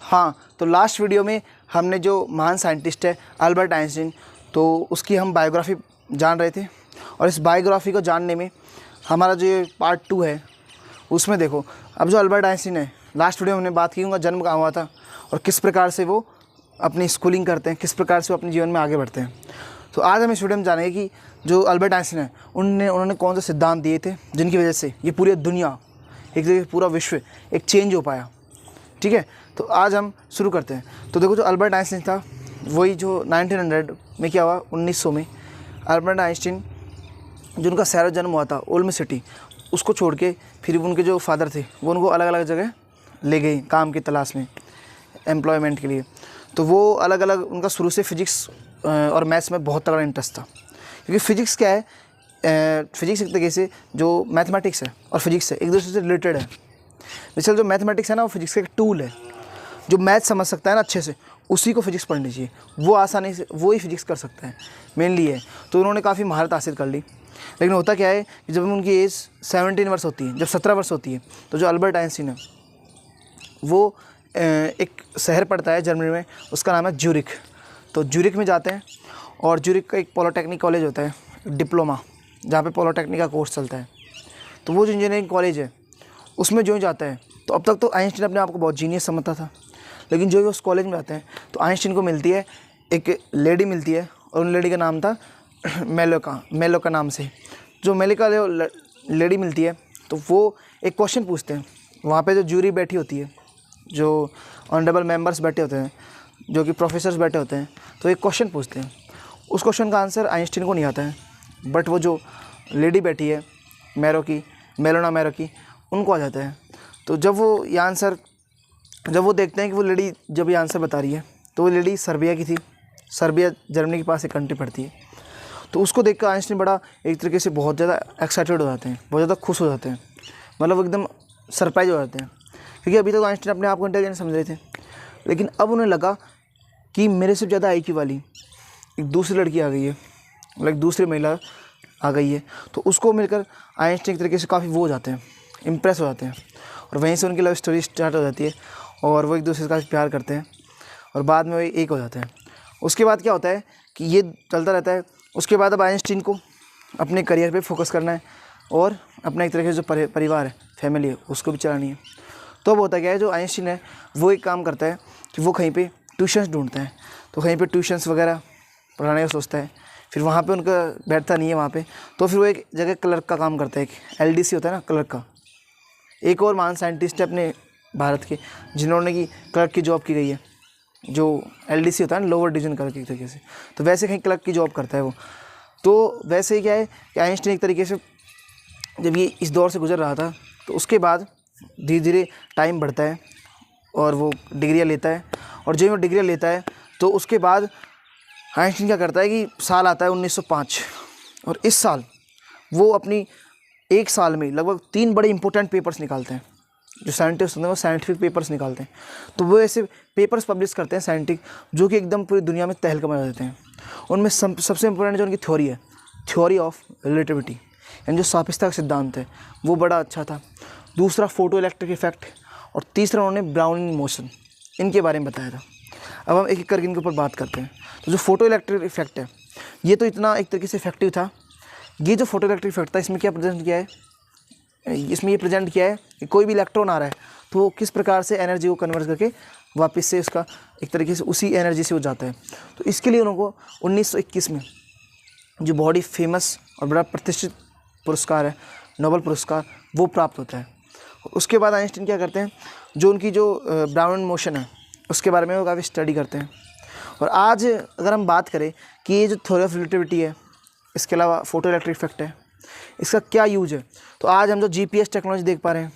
हाँ, तो last video में हमने जो महान साइंटिस्ट है अल्बर्ट आइंस्टीन, तो उसकी हम बायोग्राफी जान रहे थे। और इस बायोग्राफी को जानने में हमारा जो ये पार्ट 2 है उसमें देखो, अब जो अल्बर्ट आइंस्टीन है, लास्ट वीडियो में हमने बात की उनका जन्म कहाँ हुआ था और किस प्रकार से वो अपनी स्कूलिंग करते हैं, किस प्रकार से वो अपने जीवन में आगे बढ़ते हैं। तो आज हम इस वीडियो में जानेंगे कि जो अल्बर्ट आइंस्टीन है उन्होंने कौन से सिद्धांत दिए थे जिनकी वजह से ये पूरी दुनिया, एक तरीके से पूरा विश्व एक चेंज हो पाया। ठीक है, तो आज हम शुरू करते हैं। तो देखो, जो अल्बर्ट आइंस्टीन था वही जो 1900 में क्या हुआ, 1900 में अल्बर्ट आइंस्टीन जो उनका शहर जन्म हुआ था ओल्म सिटी, उसको छोड़ के फिर उनके जो फादर थे वो उनको अलग अलग जगह ले गए काम की तलाश में, एम्प्लॉयमेंट के लिए। तो वो अलग अलग, उनका शुरू से फिजिक्स और मैथ्स में बहुत तगड़ा इंटरेस्ट था, क्योंकि फिजिक्स क्या है, फिजिक्स एक तरीके से जो मैथमेटिक्स है और फिजिक्स है एक दूसरे से रिलेटेड है। जैसे जो मैथमेटिक्स है ना, वो फिजिक्स का एक टूल है। जो मैथ समझ सकता है ना अच्छे से, उसी को फिजिक्स पढ़नी चाहिए, वो आसानी से वो ही फिजिक्स कर सकता है, मेनली है। तो उन्होंने काफ़ी महारत हासिल कर ली। लेकिन होता क्या है कि जब उनकी एज 17 वर्ष होती है, जब 17 वर्ष होती है, तो जो अल्बर्ट आइंस्टीन है वो एक शहर पड़ता है जर्मनी में, उसका नाम है ज्यूरिख। तो ज्यूरिख में जाते हैं और ज्यूरिख का एक पॉलिटेक्निक कॉलेज होता है, डिप्लोमा, जहाँ पे पॉलिटेक्निक का कोर्स चलता है। तो वो जो इंजीनियरिंग कॉलेज है उसमें जो जाता है, तो अब तक तो आइंस्टीन अपने आप को बहुत जीनियस समझता था। लेकिन जो उस कॉलेज में आते हैं तो आइंस्टीन को मिलती है एक लेडी मिलती है, और उन लेडी का नाम था मेलोका नाम से। जो मेलिका लेडी मिलती है तो वो एक क्वेश्चन पूछते हैं। वहाँ पे जो जूरी बैठी होती है, जो ऑनरेबल मेंबर्स बैठे होते हैं, जो कि प्रोफेसर्स बैठे होते हैं, तो एक क्वेश्चन पूछते हैं। उस क्वेश्चन का आंसर आइंस्टीन को नहीं आता है, बट वो जो लेडी बैठी है मेलोना मैरोकी, उनको आ जाता है। तो जब वो देखते हैं कि वो लेडी जब ये आंसर बता रही है, तो वो लेडी सर्बिया की थी। सर्बिया जर्मनी के पास एक कंट्री पड़ती है। तो उसको देखकर आइंस्टीन बड़ा एक तरीके से बहुत ज़्यादा एक्साइटेड हो जाते हैं, बहुत ज़्यादा खुश हो जाते हैं, मतलब वो एकदम सरप्राइज हो जाते हैं। क्योंकि अभी तक तो आइंस्टीन अपने आप को इंटेलिजेंट समझ रहे थे, लेकिन अब उन्हें लगा कि मेरे से ज़्यादा IQ वाली एक दूसरी लड़की आ गई है, मतलब एक दूसरी महिला आ गई है। तो उसको मिलकर आइंस्टीन एक तरीके से काफ़ी वो हो जाते हैं, इम्प्रेस हो जाते हैं, और वहीं से उनकी लव स्टोरी स्टार्ट हो जाती है और वो एक दूसरे से काफ़ी प्यार करते हैं और बाद में वो एक हो जाते हैं। उसके बाद क्या होता है कि ये चलता रहता है। उसके बाद अब आइंस्टीन को अपने करियर पे फोकस करना है और अपना एक तरीके से जो परिवार है, फैमिली है, उसको भी चलानी है। तो अब होता क्या है, जो आइंस्टीन है वो एक काम करता है कि वो कहीं पे ट्यूशन्स ढूंढता है। तो कहीं पे ट्यूशन्स वगैरह पढ़ाने का सोचता है। फिर वहाँ पे उनका बैठता नहीं है वहाँ पे, तो फिर वो एक जगह क्लर्क का काम करता है। एक LDC होता है ना, क्लर्क का। एक और महान साइंटिस्ट है अपने भारत के जिन्होंने की क्लर्क की जॉब की गई है, जो LDC होता है ना, लोअर डिवीजन क्लर्क एक तरीके से। तो वैसे कहीं क्लर्क की जॉब करता है वो। तो वैसे ही क्या है कि आइंस्टीन एक तरीके से जब ये इस दौर से गुजर रहा था, तो उसके बाद धीरे धीरे टाइम बढ़ता है और वो डिग्रियाँ लेता है। और जब वो डिग्रियाँ लेता है तो उसके बाद आइंस्टीन क्या करता है कि साल आता है 1905, और इस साल वो अपनी एक साल में लगभग 3 बड़े इंपॉर्टेंट पेपर्स निकालते हैं। जो साइंटिस्ट होते हैं वो साइंटिफिक पेपर्स निकालते हैं। तो वो ऐसे पेपर्स पब्लिश करते हैं साइंटिफिक, जो कि एकदम पूरी दुनिया में तहलका मचा देते हैं। उनमें सबसे इंपॉर्टेंट जो उनकी थ्योरी है, थ्योरी ऑफ रिलेटिविटी, यानी जो सापेक्षता का सिद्धांत है, वो बड़ा अच्छा था। दूसरा फोटो इलेक्ट्रिक इफेक्ट, और तीसरा उन्होंने ब्राउनिंग मोशन, इनके बारे में बताया था। अब हम एक एक करके इनके ऊपर बात करते हैं। तो जो फोटो इलेक्ट्रिक इफेक्ट है, ये तो इतना एक तरीके से इफेक्टिव था। ये जो फोटो इलेक्ट्रिक इफेक्ट था, इसमें क्या प्रेजेंट किया है, इसमें ये प्रेजेंट किया है कि कोई भी इलेक्ट्रॉन आ रहा है तो वो किस प्रकार से एनर्जी को कन्वर्ट करके वापस से उसका एक तरीके से उसी एनर्जी से हो जाता है। तो इसके लिए उनको 1921 में जो बहुत ही फेमस और बड़ा प्रतिष्ठित पुरस्कार है, नोबेल पुरस्कार, वो प्राप्त होता है। उसके बाद आइंस्टीन क्या करते हैं, जो उनकी जो ब्राउन मोशन है उसके बारे में वो काफ़ी स्टडी करते हैं। और आज अगर हम बात करें कि ये जो थ्योरी ऑफ रिलेटिविटी है, इसके अलावा फोटो इलेक्ट्रिक इफेक्ट है, इसका क्या यूज है, तो आज हम जो GPS टेक्नोलॉजी देख पा रहे हैं,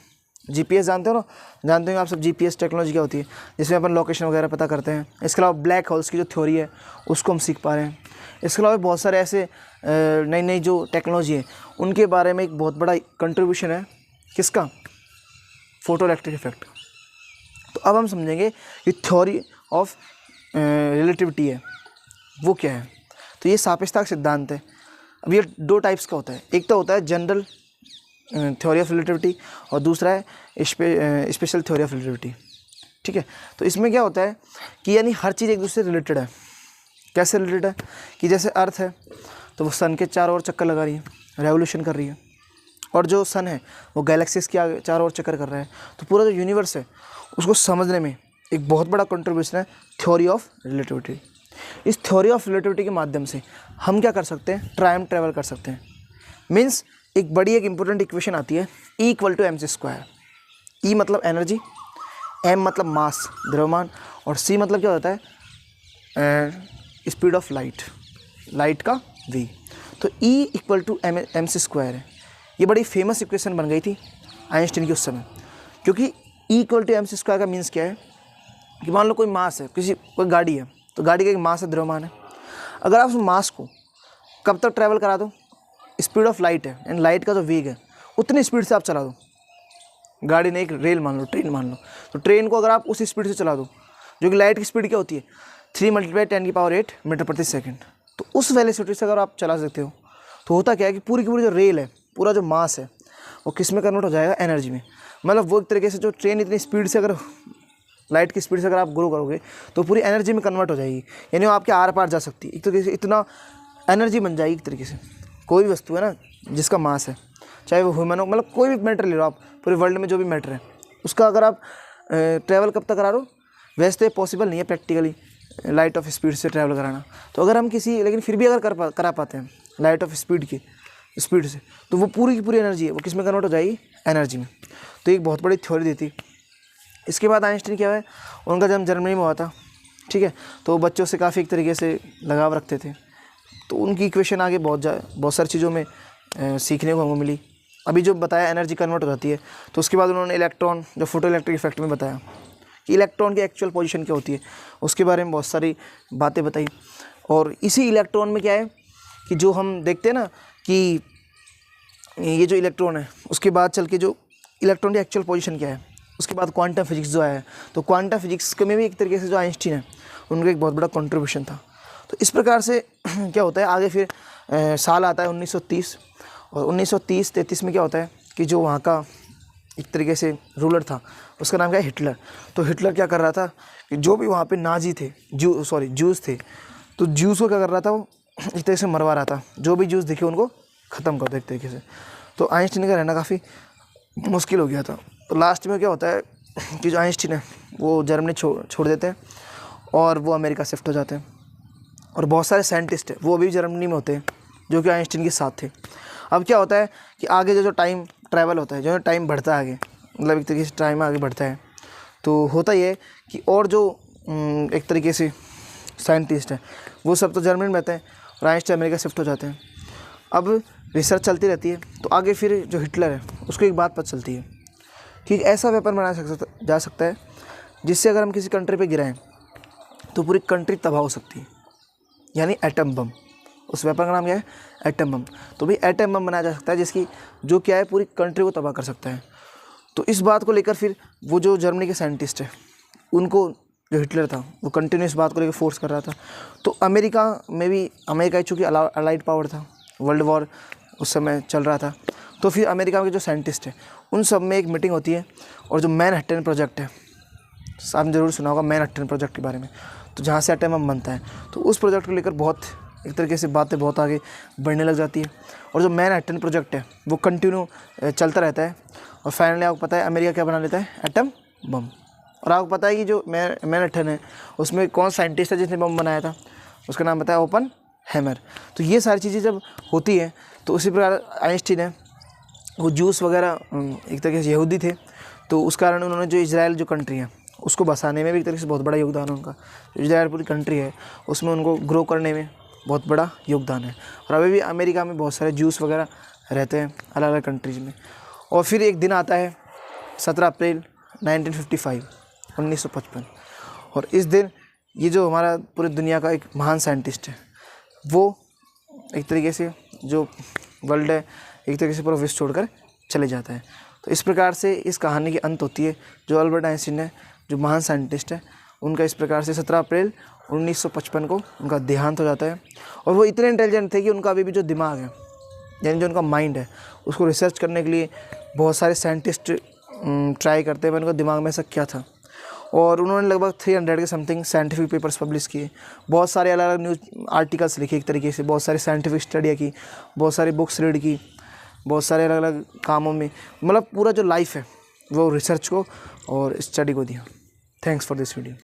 GPS जानते हो ना, जानते हो आप सब GPS टेक्नोलॉजी क्या होती है, जिसमें अपन लोकेशन वगैरह पता करते हैं। इसके अलावा ब्लैक होल्स की जो थ्योरी है उसको हम सीख पा रहे हैं। इसके अलावा बहुत सारे ऐसे नई नई जो टेक्नोलॉजी है उनके बारे में एक बहुत बड़ा कंट्रीब्यूशन है किसका, फोटो इलेक्ट्रिक इफेक्ट। तो अब हम समझेंगे कि थ्योरी ऑफ रिलेटिविटी है वो क्या है। तो ये सापेक्षता का सिद्धांत है। अब ये 2 टाइप्स का होता है, एक तो होता है जनरल थ्योरी ऑफ रिलेटिविटी और दूसरा है स्पेशल थ्योरी ऑफ रिलेटिविटी। ठीक है। तो इसमें क्या होता है कि यानी हर चीज़ एक दूसरे से रिलेटेड है। कैसे रिलेटेड है कि जैसे अर्थ है तो वो सन के चारों ओर चक्कर लगा रही है, रेवोल्यूशन कर रही है, और जो सन है वो गैलेक्सीज के आगे चारों ओर चक्कर कर रहा है। तो पूरा जो यूनिवर्स है उसको समझने में एक बहुत बड़ा कंट्रीब्यूशन है थ्योरी ऑफ रिलेटिविटी। इस थ्योरी ऑफ रिलेटिविटी के माध्यम से हम क्या कर सकते हैं, टाइम ट्रैवल कर सकते हैं। मीन्स एक बड़ी एक इंपॉर्टेंट इक्वेशन आती है E equal to mc²। E मतलब एनर्जी, M मतलब मास द्रव्यमान, और C मतलब क्या होता है स्पीड ऑफ लाइट, लाइट का v। तो E इक्वल टू mc² है। ये बड़ी फेमस इक्वेशन बन गई थी आइंस्टीन की उस समय, क्योंकि E इक्वल टू mc² का मीन्स क्या है कि मान लो कोई मास है, कोई गाड़ी है, तो गाड़ी का एक मास है, द्रव्यमान है। अगर आप उस मास को कब तक ट्रैवल करा दो, स्पीड ऑफ लाइट है एंड लाइट का जो वेग है उतनी स्पीड से आप चला दो। गाड़ी ने एक रेल मान लो, ट्रेन मान लो, तो ट्रेन को अगर आप उस स्पीड से चला दो जो कि लाइट की स्पीड क्या होती है 3 × 10⁸ मीटर प्रति सेकंड, तो उस वेलोसिटी से अगर आप चला सकते हो तो होता क्या है कि पूरी की पूरी जो रेल है, पूरा जो मास है वो किस में कन्वर्ट हो जाएगा, एनर्जी में। मतलब वो एक तरीके से जो ट्रेन इतनी स्पीड से अगर लाइट की स्पीड से अगर आप ग्रो करोगे तो पूरी एनर्जी में कन्वर्ट हो जाएगी, यानी वो आपके आर पार जा सकती है। एक तरीके से इतना एनर्जी बन जाएगी। एक तरीके से कोई भी वस्तु है ना जिसका मास है, चाहे वो ह्यूमन हो, मतलब कोई भी मैटर ले लो आप, पूरे वर्ल्ड में जो भी मैटर है उसका अगर आप ट्रैवल कब तक करा लो, वैसे तो पॉसिबल नहीं है प्रैक्टिकली लाइट ऑफ स्पीड से ट्रैवल कराना। तो अगर हम लेकिन फिर भी अगर करा पाते हैं लाइट ऑफ स्पीड की स्पीड से, तो वो पूरी की पूरी एनर्जी है वो किस में कन्वर्ट हो जाएगी, एनर्जी में। तो एक बहुत बड़ी थ्योरी दी थी। इसके बाद आइंस्टीन क्या है, उनका जन्म जर्मनी में हुआ था, ठीक है। तो बच्चों से काफ़ी एक तरीके से लगाव रखते थे, तो उनकी इक्वेशन आगे बहुत सारी चीज़ों में सीखने को हमको मिली। अभी जो बताया एनर्जी कन्वर्ट हो जाती है, तो उसके बाद उन्होंने इलेक्ट्रॉन जो फोटो इलेक्ट्रिक इफेक्ट में बताया कि इलेक्ट्रॉन की एक्चुअल पोजीशन क्या होती है, उसके बारे में बहुत सारी बातें बताई। और इसी इलेक्ट्रॉन में क्या है कि जो हम देखते हैं ना कि ये जो इलेक्ट्रॉन है उसके बाद चल के जो इलेक्ट्रॉन की एक्चुअल पोजीशन क्या है, उसके बाद क्वांटम फिजिक्स जो आया है, तो क्वांटम फिजिक्स में भी एक तरीके से जो आइंस्टीन है उनका एक बहुत बड़ा कंट्रीब्यूशन था। तो इस प्रकार से क्या होता है आगे फिर साल आता है 1930, और 1930-33 में क्या होता है कि जो वहाँ का एक तरीके से रूलर था उसका नाम क्या है, हिटलर। तो हिटलर क्या कर रहा था कि जो भी वहाँ पे नाजी थे, जूस थे, तो जूस को क्या कर रहा था, वो एक तरीके से मरवा रहा था, जो भी जूस दिखे उनको ख़त्म कर दो एक तरीके से। तो आइंस्टीन का रहना काफ़ी मुश्किल हो गया था। तो लास्ट में क्या होता है कि जो आइंस्टीन है वो जर्मनी छोड़ देते हैं और वो अमेरिका शिफ्ट हो जाते हैं, और बहुत सारे साइंटिस्ट हैं वो अभी जर्मनी में होते हैं जो कि आइंस्टीन के साथ थे। अब क्या होता है कि आगे जो टाइम ट्रैवल होता है, जो टाइम बढ़ता है आगे, मतलब एक तरीके से टाइम आगे बढ़ता है, तो होता ये है कि और जो एक तरीके से साइंटिस्ट हैं वो सब तो जर्मनी में रहते हैं और आइंस्टीन अमेरिका शिफ्ट हो जाते हैं। अब रिसर्च चलती रहती है, तो आगे फिर जो हिटलर है उसको एक बात पता चलती है कि एक ऐसा वेपन बनाया जा सकता है जिससे अगर हम किसी कंट्री पे गिराएं तो पूरी कंट्री तबाह हो सकती है, यानी एटम बम। उस वेपन का नाम क्या है, एटम बम। तो भाई एटम बम बनाया जा सकता है जिसकी जो क्या है पूरी कंट्री को तबाह कर सकता है। तो इस बात को लेकर फिर वो जो जर्मनी के साइंटिस्ट है उनको जो हिटलर था वो कंटिन्यू इस बात को लेकर फोर्स कर रहा था। तो अमेरिका में भी, अमेरिका चूँकि अलाइड पावर था, वर्ल्ड वॉर उस समय चल रहा था, तो फिर अमेरिका के जो साइंटिस्ट हैं उन सब में एक मीटिंग होती है, और जो मैनहट्टन प्रोजेक्ट है, आपने ज़रूर सुना होगा मैनहट्टन प्रोजेक्ट के बारे में, तो जहाँ से एटम बम बनता है, तो उस प्रोजेक्ट को लेकर बहुत एक तरीके से बातें बहुत आगे बढ़ने लग जाती है। और जो मैनहट्टन प्रोजेक्ट है वो कंटिन्यू चलता रहता है, और फाइनली आपको पता है अमेरिका क्या बना लेता है, एटम बम। और आपको पता है कि जो मैनहट्टन है उसमें कौन साइंटिस्ट है जिसने बम बनाया था, उसका नाम बताया ओपनहेमर। तो ये सारी चीज़ें जब होती हैं तो उसी प्रकार आइंस्टीन है वो जूस वगैरह एक तरीके से यहूदी थे, तो उस कारण उन्होंने जो इजराइल जो कंट्री है उसको बसाने में भी एक तरीके से बहुत बड़ा योगदान है उनका। इजराइल पूरी कंट्री है उसमें उनको ग्रो करने में बहुत बड़ा योगदान है। और अभी भी अमेरिका में बहुत सारे जूस वगैरह रहते हैं अलग अलग कंट्रीज़ में। और फिर एक दिन आता है 17 अप्रैल 1955, और इस दिन ये जो हमारा पूरी दुनिया का एक महान साइंटिस्ट है वो एक तरीके से जो वर्ल्ड है एक तरीके से पूरा विश्व छोड़कर चले जाता है। तो इस प्रकार से इस कहानी की अंत होती है। जो अल्बर्ट आइंस्टीन है, जो महान साइंटिस्ट है, उनका इस प्रकार से 17 अप्रैल 1955 को उनका देहांत हो जाता है। और वो इतने इंटेलिजेंट थे कि उनका अभी भी जो दिमाग है, यानी जो उनका माइंड है, उसको रिसर्च करने के लिए बहुत सारे साइंटिस्ट ट्राई करते हैं उनका दिमाग में ऐसा क्या था। और उन्होंने लगभग 300 के समथिंग साइंटिफिक पेपर्स पब्लिश किए, बहुत सारे अलग अलग न्यूज़ आर्टिकल्स लिखे, एक तरीके से बहुत सारे साइंटिफिक स्टडियाँ की, बहुत सारी बुक्स रीड की, बहुत सारे अलग अलग कामों में, मतलब पूरा जो लाइफ है वो रिसर्च को और स्टडी को दिया। Thanks for this video.